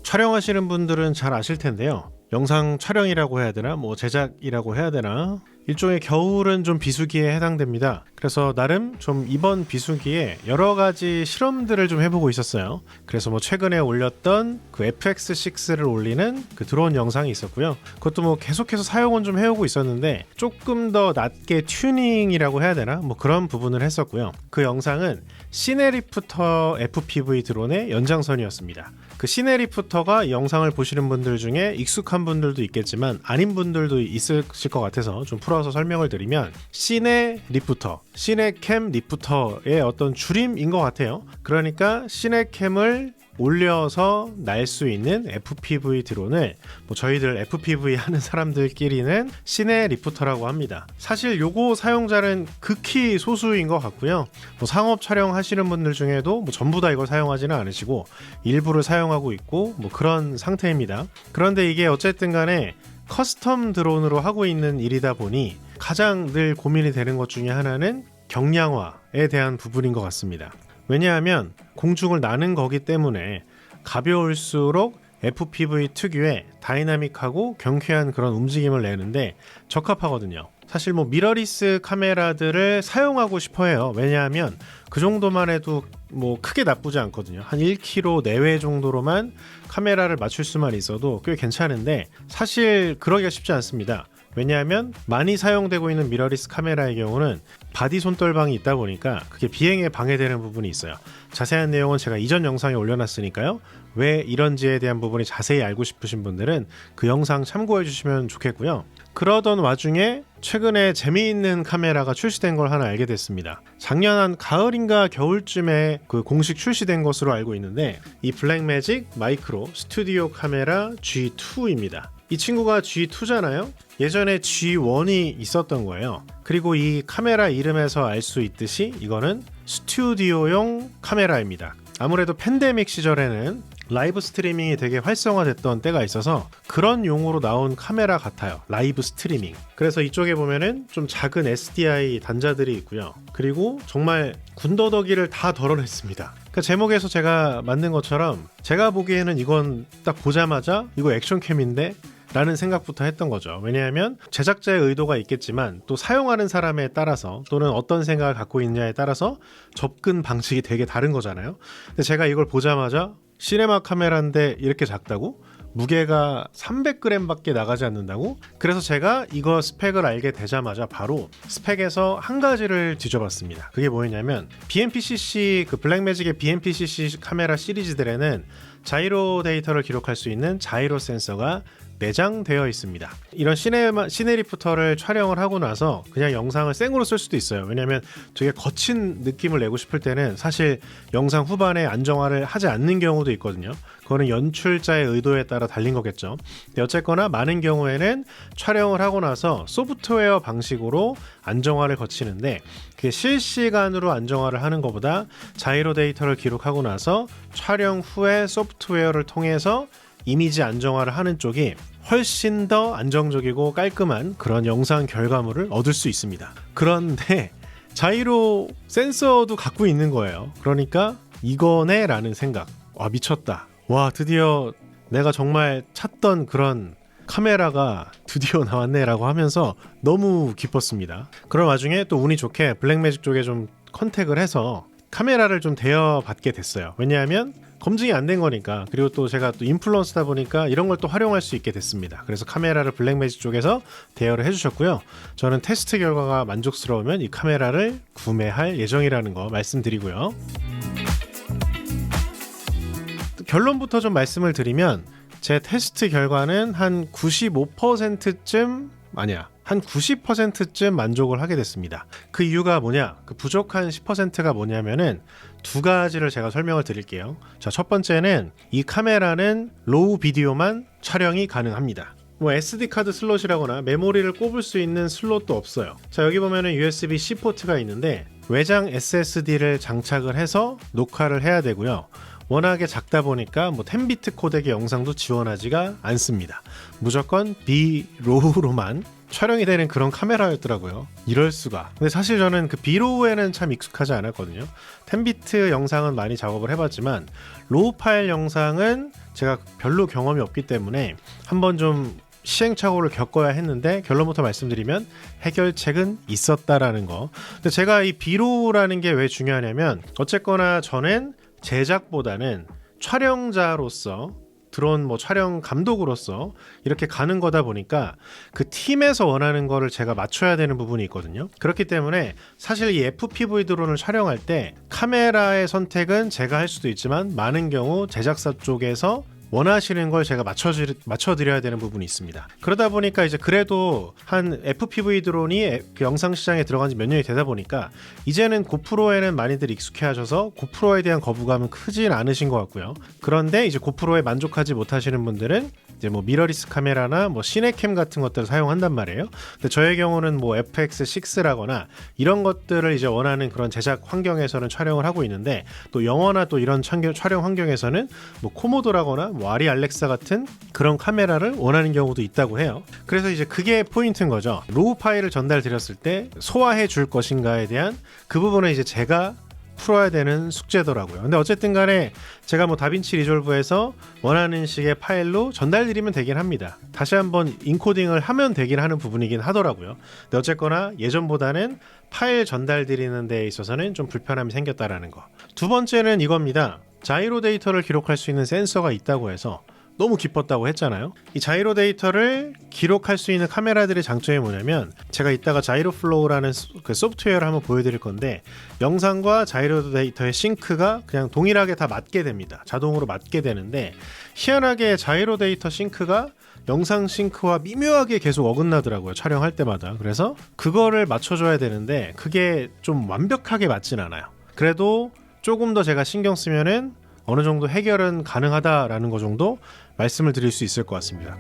촬영하시는 분들은 잘 아실 텐데요. 영상 촬영이라고 해야 되나, 제작이라고 해야 되나, 일종의 겨울은 좀 비수기에 해당됩니다. 그래서 나름 좀 이번 비수기에 여러 가지 실험들을 좀 해보고 있었어요. 그래서 최근에 올렸던 그 FX6를 올리는 그 드론 영상이 있었고요. 그것도 계속해서 사용은 좀 해오고 있었는데 조금 더 낮게 튜닝이라고 해야 되나, 그런 부분을 했었고요. 그 영상은 시네리프터 FPV 드론의 연장선이었습니다. 그 시네리프터가 이 영상을 보시는 분들 중에 익숙한 분들도 있겠지만 아닌 분들도 있으실 것 같아서 좀 풀어서 설명을 드리면, 시네리프터, 시네캠 리프터의 어떤 줄임인 것 같아요. 그러니까 시네캠을 올려서 날 수 있는 FPV 드론을 저희들 FPV 하는 사람들끼리는 시네 리프터라고 합니다. 사실 요거 사용자는 극히 소수인 것 같고요. 상업 촬영 하시는 분들 중에도 전부 다 이걸 사용하지는 않으시고 일부를 사용하고 있고 그런 상태입니다. 그런데 이게 어쨌든 간에 커스텀 드론으로 하고 있는 일이다 보니 가장 늘 고민이 되는 것 중에 하나는 경량화에 대한 부분인 것 같습니다. 왜냐하면 공중을 나는 거기 때문에 가벼울수록 FPV 특유의 다이나믹하고 경쾌한 그런 움직임을 내는데 적합하거든요. 사실 미러리스 카메라들을 사용하고 싶어 해요. 왜냐하면 그 정도만 해도 크게 나쁘지 않거든요. 한 1km 내외 정도로만 카메라를 맞출 수만 있어도 꽤 괜찮은데 사실 그러기가 쉽지 않습니다. 왜냐하면 많이 사용되고 있는 미러리스 카메라의 경우는 바디 손떨방이 있다 보니까 그게 비행에 방해되는 부분이 있어요. 자세한 내용은 제가 이전 영상에 올려놨으니까요. 왜 이런지에 대한 부분이 자세히 알고 싶으신 분들은 그 영상 참고해 주시면 좋겠고요. 그러던 와중에 최근에 재미있는 카메라가 출시된 걸 하나 알게 됐습니다. 작년 한 가을인가 겨울쯤에 그 공식 출시된 것으로 알고 있는데, 이 블랙매직 마이크로 스튜디오 카메라 G2입니다. 이 친구가 G2잖아요. 예전에 G1이 있었던 거예요. 그리고 이 카메라 이름에서 알 수 있듯이 이거는 스튜디오용 카메라입니다. 아무래도 팬데믹 시절에는 라이브 스트리밍이 되게 활성화됐던 때가 있어서 그런 용으로 나온 카메라 같아요. 라이브 스트리밍. 그래서 이쪽에 보면은 좀 작은 SDI 단자들이 있고요. 그리고 정말 군더더기를 다 덜어냈습니다. 그 제목에서 제가 만든 것처럼 제가 보기에는 이건 딱 보자마자 이거 액션캠인데? 라는 생각부터 했던 거죠. 왜냐하면 제작자의 의도가 있겠지만 또 사용하는 사람에 따라서 또는 어떤 생각을 갖고 있느냐에 따라서 접근 방식이 되게 다른 거잖아요. 근데 제가 이걸 보자마자 시네마 카메라인데 이렇게 작다고? 무게가 300g 밖에 나가지 않는다고? 그래서 제가 이거 스펙을 알게 되자마자 바로 스펙에서 한 가지를 뒤져봤습니다. 그게 뭐였냐면 BMPCC, 그 블랙매직의 BMPCC 카메라 시리즈들에는 자이로 데이터를 기록할 수 있는 자이로 센서가 내장되어 있습니다. 이런 시네리프터를 촬영을 하고 나서 그냥 영상을 생으로 쓸 수도 있어요. 왜냐하면 되게 거친 느낌을 내고 싶을 때는 사실 영상 후반에 안정화를 하지 않는 경우도 있거든요. 그거는 연출자의 의도에 따라 달린 거겠죠. 근데 어쨌거나 많은 경우에는 촬영을 하고 나서 소프트웨어 방식으로 안정화를 거치는데, 그게 실시간으로 안정화를 하는 것보다 자이로 데이터를 기록하고 나서 촬영 후에 소프트웨어를 통해서 이미지 안정화를 하는 쪽이 훨씬 더 안정적이고 깔끔한 그런 영상 결과물을 얻을 수 있습니다. 그런데 자이로 센서도 갖고 있는 거예요. 그러니까 이거네 라는 생각. 와, 미쳤다. 와, 드디어 내가 정말 찾던 그런 카메라가 드디어 나왔네 라고 하면서 너무 기뻤습니다. 그런 와중에 또 운이 좋게 블랙매직 쪽에 좀 컨택을 해서 카메라를 좀 대여받게 됐어요. 왜냐하면 검증이 안 된 거니까. 그리고 또 제가 또 인플루언서다 보니까 이런 걸 또 활용할 수 있게 됐습니다. 그래서 카메라를 블랙매직 쪽에서 대여를 해주셨고요. 저는 테스트 결과가 만족스러우면 이 카메라를 구매할 예정이라는 거 말씀드리고요. 결론부터 좀 말씀을 드리면 제 테스트 결과는 한 95%쯤 한 90%쯤 만족을 하게 됐습니다. 그 이유가 뭐냐? 그 부족한 10%가 뭐냐면은 두 가지를 제가 설명을 드릴게요. 자, 첫 번째는 이 카메라는 로우 비디오만 촬영이 가능합니다. SD카드 슬롯이라거나 메모리를 꼽을 수 있는 슬롯도 없어요. 자, 여기 보면은 USB-C 포트가 있는데 외장 SSD를 장착을 해서 녹화를 해야 되고요. 워낙에 작다 보니까 뭐 10비트 코덱의 영상도 지원하지가 않습니다. 무조건 B로우로만 촬영이 되는 그런 카메라였더라고요. 이럴 수가. 근데 사실 저는 그 B로우에는 참 익숙하지 않았거든요. 10비트 영상은 많이 작업을 해봤지만 로우 파일 영상은 제가 별로 경험이 없기 때문에 한번 좀 시행착오를 겪어야 했는데, 결론부터 말씀드리면 해결책은 있었다라는 거. 근데 제가 이 B로우라는 게 왜 중요하냐면, 어쨌거나 저는 제작보다는 촬영자로서, 드론 뭐 촬영 감독으로서 이렇게 가는 거다 보니까 그 팀에서 원하는 거를 제가 맞춰야 되는 부분이 있거든요. 그렇기 때문에 사실 이 FPV 드론을 촬영할 때 카메라의 선택은 제가 할 수도 있지만, 많은 경우 제작사 쪽에서 원하시는 걸 제가 맞춰드려야 되는 부분이 있습니다. 그러다 보니까 이제 그래도 한 FPV 드론이 그 영상 시장에 들어간 지 몇 년이 되다 보니까 이제는 고프로에는 많이들 익숙해 하셔서 고프로에 대한 거부감은 크진 않으신 것 같고요. 그런데 이제 고프로에 만족하지 못하시는 분들은 이제 뭐 미러리스 카메라나 뭐 시네캠 같은 것들을 사용한단 말이에요. 근데 저의 경우는 뭐 FX6라거나 이런 것들을 이제 원하는 그런 제작 환경에서는 촬영을 하고 있는데, 또 영화나 또 이런 촬영 환경에서는 뭐 코모도라거나 뭐 아리 알렉사 같은 그런 카메라를 원하는 경우도 있다고 해요. 그래서 이제 그게 포인트인 거죠. 로우 파일을 전달 드렸을 때 소화해 줄 것인가에 대한 그 부분은 이제 제가 풀어야 되는 숙제더라고요. 근데 어쨌든 간에 제가 뭐 다빈치 리졸브에서 원하는 식의 파일로 전달드리면 되긴 합니다. 다시 한번 인코딩을 하면 되긴 하는 부분이긴 하더라고요. 근데 어쨌거나 예전보다는 파일 전달드리는 데 있어서는 좀 불편함이 생겼다라는 거. 두 번째는 이겁니다. 자이로 데이터를 기록할 수 있는 센서가 있다고 해서 너무 기뻤다고 했잖아요. 이 자이로 데이터를 기록할 수 있는 카메라들의 장점이 뭐냐면, 제가 이따가 자이로 플로우라는 그 소프트웨어를 한번 보여드릴 건데, 영상과 자이로 데이터의 싱크가 그냥 동일하게 다 맞게 됩니다. 자동으로 맞게 되는데, 희한하게 자이로 데이터 싱크가 영상 싱크와 미묘하게 계속 어긋나더라고요, 촬영할 때마다. 그래서 그거를 맞춰줘야 되는데 그게 좀 완벽하게 맞진 않아요. 그래도 조금 더 제가 신경 쓰면은 어느 정도 해결은 가능하다라는 거 정도 말씀을 드릴 수 있을 것 같습니다.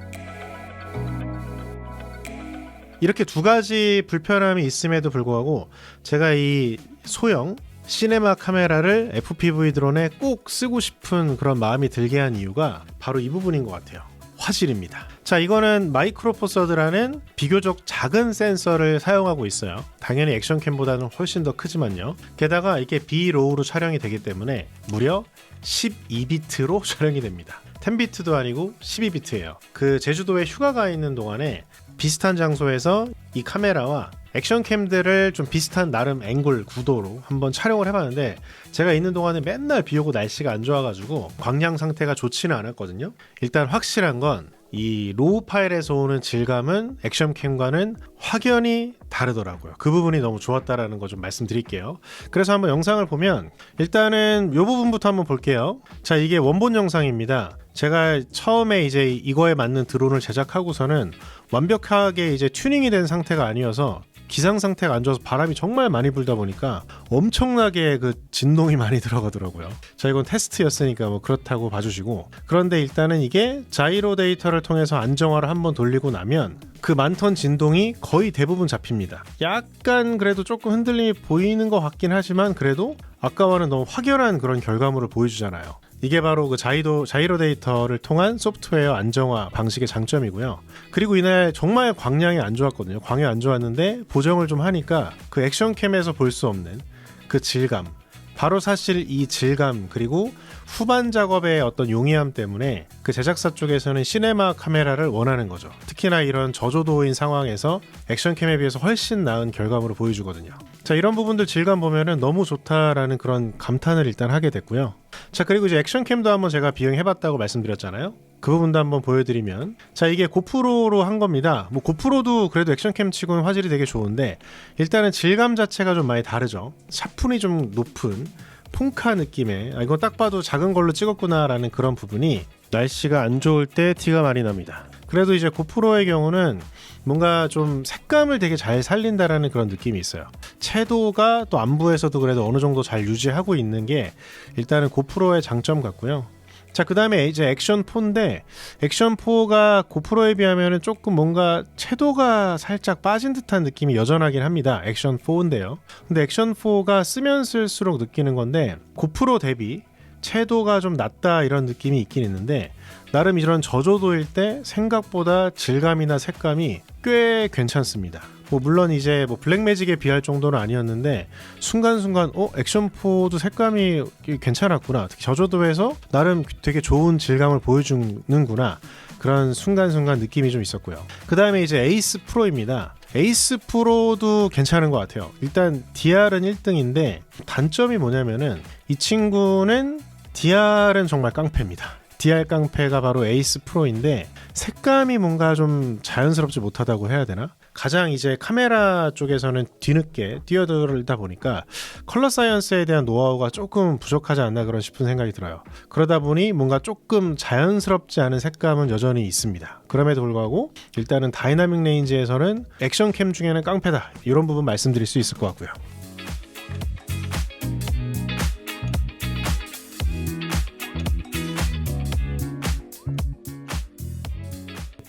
이렇게 두 가지 불편함이 있음에도 불구하고 제가 이 소형 시네마 카메라를 FPV 드론에 꼭 쓰고 싶은 그런 마음이 들게 한 이유가 바로 이 부분인 것 같아요. 화질입니다. 자, 이거는 마이크로포서드라는 비교적 작은 센서를 사용하고 있어요. 당연히 액션캠보다는 훨씬 더 크지만요. 게다가 이게 B로우로 촬영이 되기 때문에 무려 12비트로 촬영이 됩니다. 10비트도 아니고 12비트예요. 그 제주도에 휴가가 있는 동안에 비슷한 장소에서 이 카메라와 액션캠들을 좀 비슷한 나름 앵글 구도로 한번 촬영을 해봤는데, 제가 있는 동안에 맨날 비 오고 날씨가 안 좋아가지고 광량 상태가 좋지는 않았거든요. 일단 확실한 건 이 로우 파일에서 오는 질감은 액션캠과는 확연히 다르더라고요. 그 부분이 너무 좋았다라는 거 좀 말씀드릴게요. 그래서 한번 영상을 보면 일단은 이 부분부터 한번 볼게요. 자, 이게 원본 영상입니다. 제가 처음에 이제 이거에 맞는 드론을 제작하고서는 완벽하게 이제 튜닝이 된 상태가 아니어서 기상 상태가 안 좋아서 바람이 정말 많이 불다 보니까 엄청나게 그 진동이 많이 들어가더라고요. 자, 이건 테스트였으니까 뭐 그렇다고 봐주시고, 그런데 일단은 이게 자이로 데이터를 통해서 안정화를 한번 돌리고 나면 그 많던 진동이 거의 대부분 잡힙니다. 약간 그래도 조금 흔들림이 보이는 것 같긴 하지만 그래도 아까와는 너무 확연한 그런 결과물을 보여주잖아요. 이게 바로 그 자이로 데이터를 통한 소프트웨어 안정화 방식의 장점이고요. 그리고 이날 정말 광량이 안 좋았거든요. 광이 안 좋았는데 보정을 좀 하니까 그 액션캠에서 볼 수 없는 그 질감, 바로 사실 이 질감, 그리고 후반 작업의 어떤 용이함 때문에 그 제작사 쪽에서는 시네마 카메라를 원하는 거죠. 특히나 이런 저조도인 상황에서 액션캠에 비해서 훨씬 나은 결과물을 보여주거든요. 자, 이런 부분들 질감 보면은 너무 좋다라는 그런 감탄을 일단 하게 됐고요. 자, 그리고 이제 액션캠도 한번 제가 비행해봤다고 말씀드렸잖아요. 그 부분도 한번 보여드리면, 자, 이게 고프로로 한 겁니다. 뭐 고프로도 그래도 액션캠 치고는 화질이 되게 좋은데 일단은 질감 자체가 좀 많이 다르죠. 샤프이 좀 높은 폰카 느낌의, 이거 딱 봐도 작은 걸로 찍었구나 라는 그런 부분이 날씨가 안 좋을 때 티가 많이 납니다. 그래도 이제 고프로의 경우는 뭔가 좀 색감을 되게 잘 살린다라는 그런 느낌이 있어요. 채도가 또 안부에서도 그래도 어느 정도 잘 유지하고 있는 게 일단은 고프로의 장점 같고요. 자, 그 다음에 이제 액션4인데 액션4가 고프로에 비하면 조금 뭔가 채도가 살짝 빠진 듯한 느낌이 여전하긴 합니다. 액션4인데요. 근데 액션4가 쓰면 쓸수록 느끼는 건데 고프로 대비 채도가 좀 낮다 이런 느낌이 있긴 있는데 나름 이런 저조도일 때 생각보다 질감이나 색감이 꽤 괜찮습니다. 물론 이제 블랙매직에 비할 정도는 아니었는데 순간순간 액션4도 색감이 괜찮았구나, 특히 저조도에서 나름 되게 좋은 질감을 보여주는구나, 그런 순간순간 느낌이 좀 있었고요. 그 다음에 이제 에이스 프로입니다. 에이스 프로도 괜찮은 것 같아요. 일단 DR은 1등인데 단점이 뭐냐면은 이 친구는 DR은 정말 깡패입니다. DR 깡패가 바로 에이스 프로인데 색감이 뭔가 좀 자연스럽지 못하다고 해야 되나? 가장 이제 카메라 쪽에서는 뒤늦게 뛰어들다 보니까 컬러 사이언스에 대한 노하우가 조금 부족하지 않나 그런 싶은 생각이 들어요. 그러다 보니 뭔가 조금 자연스럽지 않은 색감은 여전히 있습니다. 그럼에도 불구하고 일단은 다이나믹 레인지에서는 액션캠 중에는 깡패다, 이런 부분 말씀드릴 수 있을 것 같고요.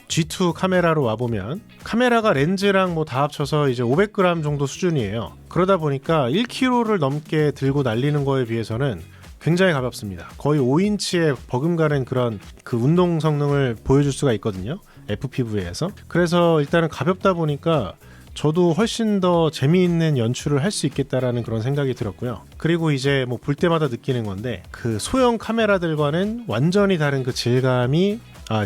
G2 카메라로 와보면 카메라가 렌즈랑 다 합쳐서 이제 500g 정도 수준이에요. 그러다 보니까 1kg를 넘게 들고 날리는 거에 비해서는 굉장히 가볍습니다. 거의 5인치에 버금가는 그런 운동 성능을 보여줄 수가 있거든요, FPV에서. 그래서 일단은 가볍다 보니까 저도 훨씬 더 재미있는 연출을 할 수 있겠다라는 그런 생각이 들었고요. 그리고 이제 볼 때마다 느끼는 건데 소형 카메라들과는 완전히 다른 질감이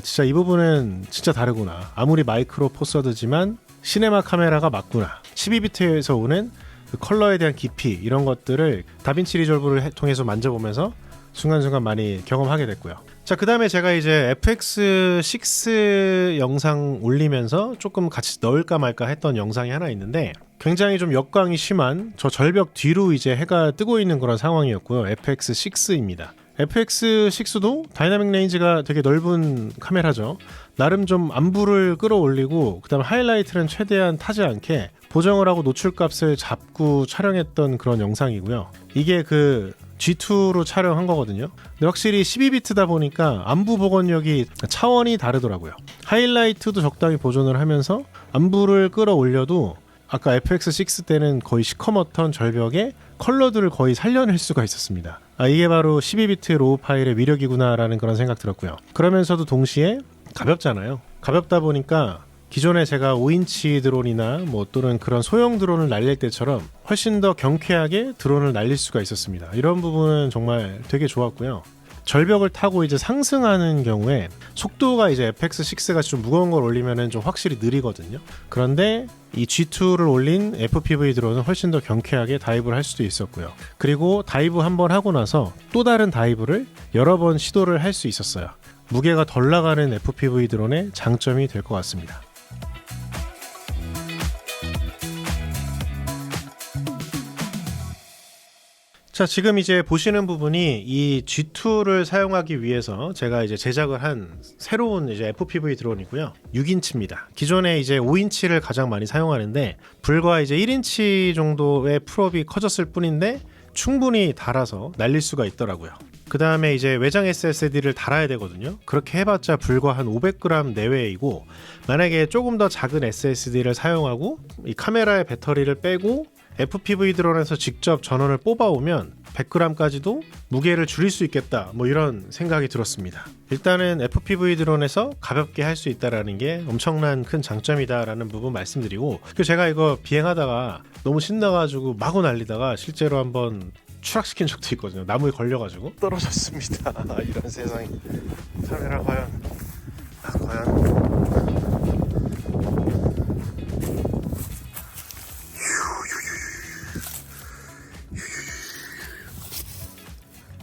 진짜 이 부분은 진짜 다르구나. 아무리 마이크로 포서드지만 시네마 카메라가 맞구나. 12비트에서 오는 컬러에 대한 깊이, 이런 것들을 다빈치 리졸브를 통해서 만져보면서 순간순간 많이 경험하게 됐고요. 자, 그 다음에 제가 이제 FX6 영상 올리면서 조금 같이 넣을까 말까 했던 영상이 하나 있는데 굉장히 좀 역광이 심한 저 절벽 뒤로 이제 해가 뜨고 있는 그런 상황이었고요. FX6입니다. FX6도 다이나믹 레인지가 되게 넓은 카메라죠. 나름 좀 안부를 끌어올리고 그다음 하이라이트는 최대한 타지 않게 보정을 하고 노출값을 잡고 촬영했던 그런 영상이고요. 이게 G2로 촬영한 거거든요. 근데 확실히 12비트다 보니까 안부 복원력이 차원이 다르더라고요. 하이라이트도 적당히 보존을 하면서 안부를 끌어올려도 아까 FX6 때는 거의 시커멓던 절벽에 컬러들을 거의 살려낼 수가 있었습니다. 이게 바로 12비트 로우 파일의 위력이구나 라는 그런 생각 들었고요. 그러면서도 동시에 가볍잖아요. 가볍다 보니까 기존에 제가 5인치 드론이나 또는 그런 소형 드론을 날릴 때처럼 훨씬 더 경쾌하게 드론을 날릴 수가 있었습니다. 이런 부분은 정말 되게 좋았고요. 절벽을 타고 이제 상승하는 경우에 속도가 이제 FX6가 좀 무거운 걸 올리면은 좀 확실히 느리거든요. 그런데 이 G2를 올린 FPV 드론은 훨씬 더 경쾌하게 다이브를 할 수도 있었고요. 그리고 다이브 한번 하고 나서 또 다른 다이브를 여러 번 시도를 할 수 있었어요. 무게가 덜 나가는 FPV 드론의 장점이 될 것 같습니다. 자, 지금 이제 보시는 부분이 이 G2를 사용하기 위해서 제가 이제 제작을 한 새로운 이제 FPV 드론이고요. 6인치입니다. 기존에 이제 5인치를 가장 많이 사용하는데 불과 이제 1인치 정도의 풀업이 커졌을 뿐인데 충분히 달아서 날릴 수가 있더라고요. 그 다음에 이제 외장 SSD를 달아야 되거든요. 그렇게 해봤자 불과 한 500g 내외이고, 만약에 조금 더 작은 SSD를 사용하고 이 카메라의 배터리를 빼고 FPV 드론에서 직접 전원을 뽑아오면 100g까지도 무게를 줄일 수 있겠다, 이런 생각이 들었습니다. 일단은 FPV 드론에서 가볍게 할 수 있다는 게 엄청난 큰 장점이다라는 부분 말씀드리고, 그리고 제가 이거 비행하다가 너무 신나가지고 마구 날리다가 실제로 한번 추락시킨 적도 있거든요. 나무에 걸려가지고 떨어졌습니다. 이런 세상에. 카메라 과연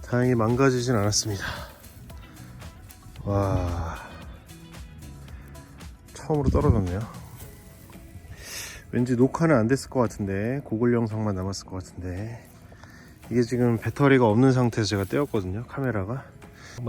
다행히 망가지진 않았습니다. 와, 처음으로 떨어졌네요. 왠지 녹화는 안 됐을 것 같은데, 고글 영상만 남았을 것 같은데, 이게 지금 배터리가 없는 상태에서 제가 떼었거든요, 카메라가.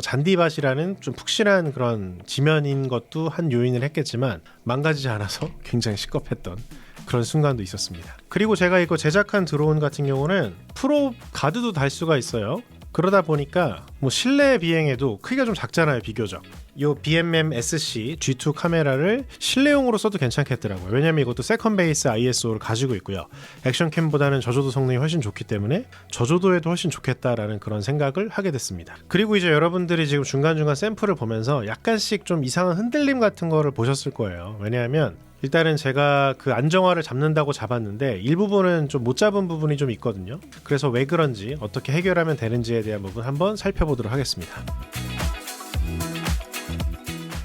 잔디밭이라는 좀 푹신한 그런 지면인 것도 한 요인을 했겠지만 망가지지 않아서 굉장히 시겁했던 그런 순간도 있었습니다. 그리고 제가 이거 제작한 드론 같은 경우는 프로 가드도 달 수가 있어요. 그러다 보니까 실내 비행에도 크기가 좀 작잖아요, 비교적. 이 BMM-SC G2 카메라를 실내용으로 써도 괜찮겠더라고요. 왜냐면 이것도 세컨 베이스 ISO를 가지고 있고요. 액션캠보다는 저조도 성능이 훨씬 좋기 때문에 저조도에도 훨씬 좋겠다라는 그런 생각을 하게 됐습니다. 그리고 이제 여러분들이 지금 중간중간 샘플을 보면서 약간씩 좀 이상한 흔들림 같은 거를 보셨을 거예요. 왜냐하면 일단은 제가 그 안정화를 잡는다고 잡았는데 일부분은 좀 못 잡은 부분이 좀 있거든요. 그래서 왜 그런지 어떻게 해결하면 되는지에 대한 부분 한번 살펴보도록 하겠습니다.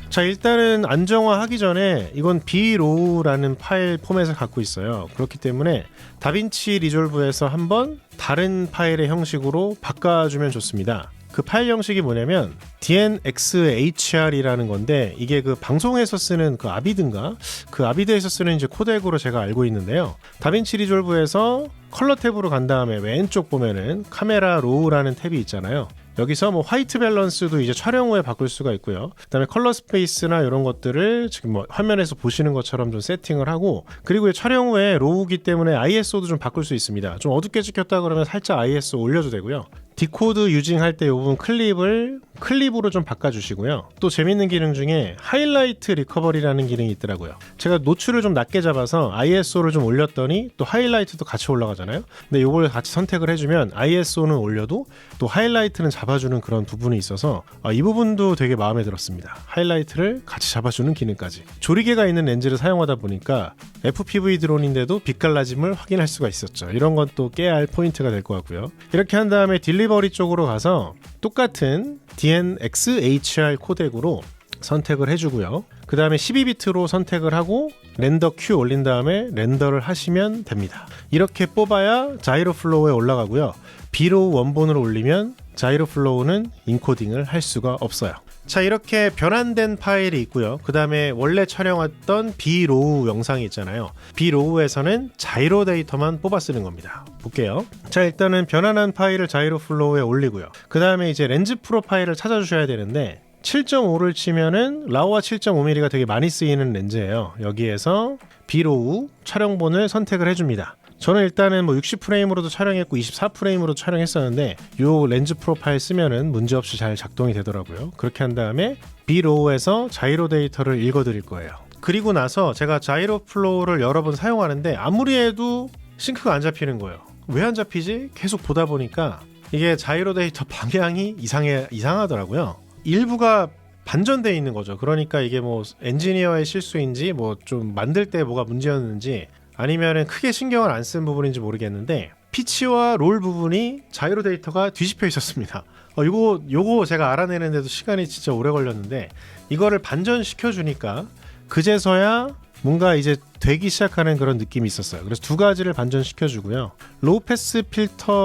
자, 일단은 안정화하기 전에 이건 BRAW라는 파일 포맷을 갖고 있어요. 그렇기 때문에 다빈치 리졸브에서 한번 다른 파일의 형식으로 바꿔주면 좋습니다. 그 파일 형식이 뭐냐면 DNxHR이라는 건데 이게 그 방송에서 쓰는 그 아비드인가? 그 아비드에서 쓰는 이제 코덱으로 제가 알고 있는데요. 다빈치 리졸브에서 컬러 탭으로 간 다음에 왼쪽 보면은 카메라 로우라는 탭이 있잖아요. 여기서 뭐 화이트 밸런스도 이제 촬영 후에 바꿀 수가 있고요. 그다음에 컬러 스페이스나 이런 것들을 지금 뭐 화면에서 보시는 것처럼 좀 세팅을 하고, 그리고 촬영 후에 로우기 때문에 ISO도 좀 바꿀 수 있습니다. 좀 어둡게 찍혔다 그러면 살짝 ISO 올려도 되고요. 디코드 유징 할 때 이 부분 클립으로 좀 바꿔주시고요. 또 재밌는 기능 중에 하이라이트 리커버리라는 기능이 있더라고요. 제가 노출을 좀 낮게 잡아서 ISO를 좀 올렸더니 또 하이라이트도 같이 올라가잖아요. 근데 이걸 같이 선택을 해주면 ISO는 올려도 또 하이라이트는 잡아주는 그런 부분이 있어서 이 부분도 되게 마음에 들었습니다. 하이라이트를 같이 잡아주는 기능까지. 조리개가 있는 렌즈를 사용하다 보니까 FPV 드론인데도 빛 갈라짐을 확인할 수가 있었죠. 이런 건 또 깨야 할 포인트가 될 것 같고요. 이렇게 한 다음에 딜리버리 쪽으로 가서 똑같은 DNxHR 코덱으로 선택을 해주고요. 그 다음에 12비트로 선택을 하고 렌더 큐 올린 다음에 렌더를 하시면 됩니다. 이렇게 뽑아야 자이로 플로우에 올라가고요. B로우 원본으로 올리면 자이로 플로우는 인코딩을 할 수가 없어요. 자, 이렇게 변환된 파일이 있고요. 그 다음에 원래 촬영했던 B로우 영상이 있잖아요. B로우에서는 자이로 데이터만 뽑아 쓰는 겁니다. 볼게요. 자, 일단은 변환한 파일을 자이로 플로우에 올리고요. 그 다음에 이제 렌즈 프로파일을 찾아주셔야 되는데 7.5를 치면은 라오와 7.5mm가 되게 많이 쓰이는 렌즈예요. 여기에서 B로우 촬영본을 선택을 해줍니다. 저는 일단은 뭐 60프레임으로도 촬영했고 24프레임으로도 촬영했었는데 요 렌즈 프로파일 쓰면은 문제없이 잘 작동이 되더라고요. 그렇게 한 다음에 B로우에서 자이로 데이터를 읽어드릴 거예요. 그리고 나서 제가 자이로 플로우를 여러 번 사용하는데 아무리 해도 싱크가 안 잡히는 거예요. 왜 안 잡히지? 계속 보다 보니까 이게 자이로 데이터 방향이 이상하더라고요. 일부가 반전되어 있는 거죠. 그러니까 이게 뭐 엔지니어의 실수인지 뭐 좀 만들 때 뭐가 문제였는지 아니면은 크게 신경을 안 쓴 부분인지 모르겠는데 피치와 롤 부분이 자이로 데이터가 뒤집혀 있었습니다. 요거 제가 알아내는데도 시간이 진짜 오래 걸렸는데 이거를 반전시켜 주니까 그제서야 뭔가 이제 되기 시작하는 그런 느낌이 있었어요. 그래서 두 가지를 반전시켜 주고요. 로우 패스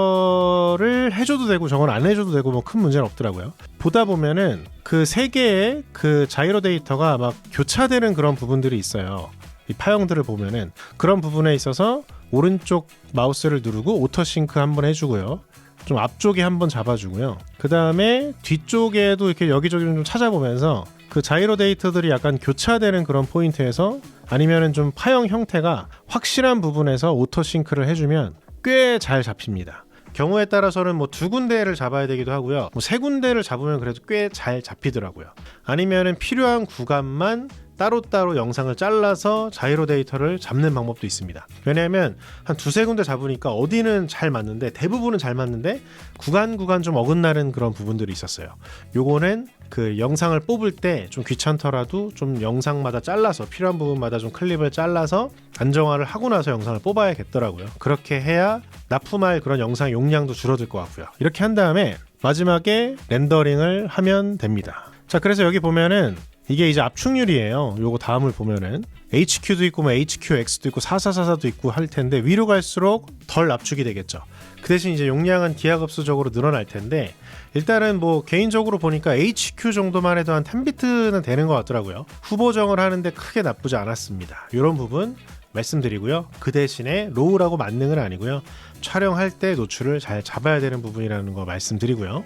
필터를 해줘도 되고 저건 안 해줘도 되고 뭐 큰 문제는 없더라고요. 보다 보면은 그 세 개의 그 자이로 데이터가 막 교차되는 그런 부분들이 있어요. 이 파형들을 보면은 그런 부분에 있어서 오른쪽 마우스를 누르고 오토 싱크 한번 해주고요. 좀 앞쪽에 한번 잡아주고요. 그 다음에 뒤쪽에도 이렇게 여기저기 좀 찾아보면서 그 자이로 데이터들이 약간 교차되는 그런 포인트에서 아니면은 좀 파형 형태가 확실한 부분에서 오토 싱크를 해주면 꽤 잘 잡힙니다. 경우에 따라서는 뭐 두 군데를 잡아야 되기도 하고요. 뭐 세 군데를 잡으면 그래도 꽤 잘 잡히더라고요. 아니면은 필요한 구간만 따로따로 영상을 잘라서 자이로 데이터를 잡는 방법도 있습니다. 왜냐하면 한 두세 군데 잡으니까 어디는 잘 맞는데 대부분은 잘 맞는데 구간 좀 어긋나는 그런 부분들이 있었어요. 요거는 그 영상을 뽑을 때 좀 귀찮더라도 좀 영상마다 잘라서 필요한 부분마다 좀 클립을 잘라서 안정화를 하고 나서 영상을 뽑아야겠더라고요. 그렇게 해야 납품할 그런 영상 용량도 줄어들 것 같고요. 이렇게 한 다음에 마지막에 렌더링을 하면 됩니다. 자, 그래서 여기 보면은 이게 이제 압축률이에요. 요거 다음을 보면은 HQ도 있고 뭐 HQX도 있고 4444도 있고 할 텐데 위로 갈수록 덜 압축이 되겠죠. 그 대신 이제 용량은 기하급수적으로 늘어날 텐데 일단은 뭐 개인적으로 보니까 HQ 정도만 해도 한 10비트는 되는 것 같더라고요. 후보정을 하는데 크게 나쁘지 않았습니다. 이런 부분 말씀드리고요. 그 대신에 로우라고 만능은 아니고요. 촬영할 때 노출을 잘 잡아야 되는 부분이라는 거 말씀드리고요.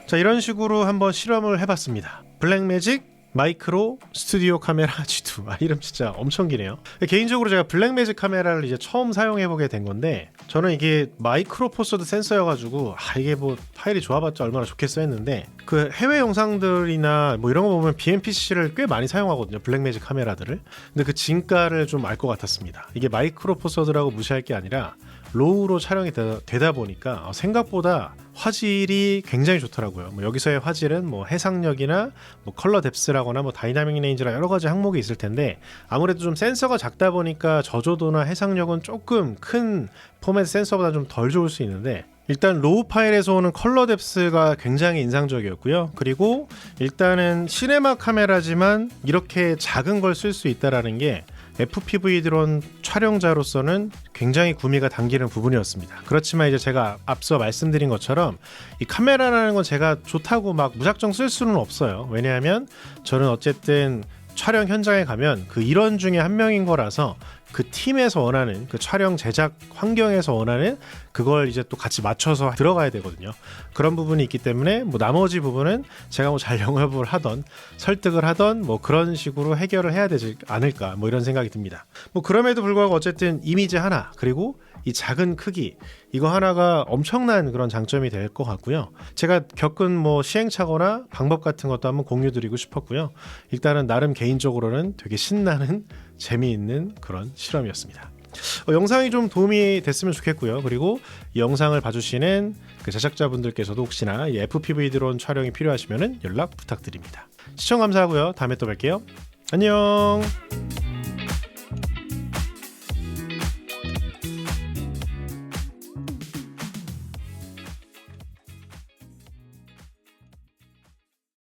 자, 이런 식으로 한번 실험을 해봤습니다. 블랙매직 마이크로 스튜디오 카메라 G2. 이름 진짜 엄청 기네요. 개인적으로 제가 블랙매직 카메라를 이제 처음 사용해보게 된 건데, 저는 이게 마이크로 포서드 센서여가지고 이게 뭐 파일이 좋아봤자 얼마나 좋겠어 했는데, 그 해외 영상들이나 뭐 이런 거 보면 BMPC를 꽤 많이 사용하거든요, 블랙매직 카메라들을. 근데 그 진가를 좀 알 것 같았습니다. 이게 마이크로 포서드라고 무시할 게 아니라 로우로 촬영이 되다 보니까 생각보다 화질이 굉장히 좋더라고요. 뭐 여기서의 화질은 뭐 해상력이나 뭐 컬러 뎁스라거나 뭐 다이나믹 레인지라 여러 가지 항목이 있을 텐데, 아무래도 좀 센서가 작다 보니까 저조도나 해상력은 조금 큰 포맷 센서보다 좀 덜 좋을 수 있는데, 일단 로우 파일에서 오는 컬러 뎁스가 굉장히 인상적이었고요. 그리고 일단은 시네마 카메라지만 이렇게 작은 걸 쓸 수 있다라는 게 FPV 드론 촬영자로서는 굉장히 구미가 당기는 부분이었습니다. 그렇지만 이제 제가 앞서 말씀드린 것처럼 이 카메라라는 건 제가 좋다고 막 무작정 쓸 수는 없어요. 왜냐하면 저는 어쨌든 촬영 현장에 가면 그 일원 중에 한 명인 거라서 그 팀에서 원하는, 그 촬영 제작 환경에서 원하는 그걸 이제 또 같이 맞춰서 들어가야 되거든요. 그런 부분이 있기 때문에 뭐 나머지 부분은 제가 뭐 잘 영업을 하던 설득을 하던 뭐 그런 식으로 해결을 해야 되지 않을까, 뭐 이런 생각이 듭니다. 뭐 그럼에도 불구하고 어쨌든 이미지 하나, 그리고 이 작은 크기, 이거 하나가 엄청난 그런 장점이 될 것 같고요. 제가 겪은 뭐 시행착오나 방법 같은 것도 한번 공유드리고 싶었고요. 일단은 나름 개인적으로는 되게 신나는 재미있는 그런 실험이었습니다. 영상이 좀 도움이 됐으면 좋겠고요. 그리고 이 영상을 봐주시는 그 제작자분들께서도 혹시나 이 FPV 드론 촬영이 필요하시면 연락 부탁드립니다. 시청 감사하고요. 다음에 또 뵐게요. 안녕.